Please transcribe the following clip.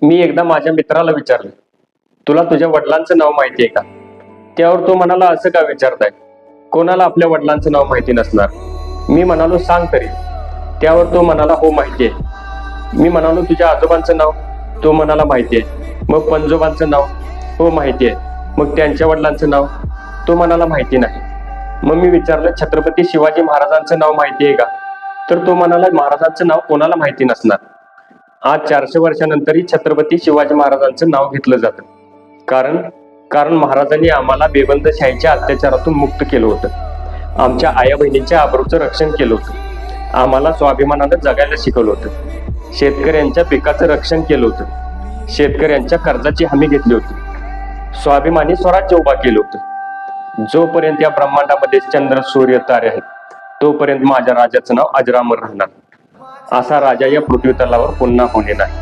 मी एकदा माझ्या मित्राला विचारलं, तुला तुझ्या वडिलांचं नाव माहिती आहे का? त्यावर तो म्हणाला, असं का विचारताय? कोणाला आपल्या वडिलांचं नाव माहिती नसणार? मी म्हणालो, सांग तरी. त्यावर तो म्हणाला, हो माहिती आहे. मी म्हणालो, तुझ्या आजोबांचं नाव? तो म्हणाला, माहिती आहे. मग पणजोबांचं नाव? हो माहिती आहे. मग त्यांच्या वडिलांचं नाव? तो म्हणाला, माहिती नाही. मग मी विचारलं, छत्रपती शिवाजी महाराजांचं नाव माहिती आहे का? तर तो म्हणाला, महाराजांचं नाव कोणाला माहिती नसणार? आज 400 वर्षानंतरही छत्रपती शिवाजी महाराजांचं नाव घेतलं जातं. कारण महाराजांनी आम्हाला बेबंदशाहीच्या अत्याचारातून मुक्त केलं होतं. आमच्या आया बहिणींच्या आबरूचं रक्षण केलं होतं. आम्हाला स्वाभिमानानं जगायला शिकवलं होतं. शेतकऱ्यांच्या पिकाचं रक्षण केलं होतं. शेतकऱ्यांच्या कर्जाची हमी घेतली होती. स्वाभिमानी स्वराज्य उभा केलं होतं. जोपर्यंत या ब्रह्मांडामध्ये चंद्र सूर्य तारे आहेत, तोपर्यंत माझ्या राजाचं नाव अजरामर राहणार. असा राजा या पृथ्वी तलावर पुन्हा होणे नाही.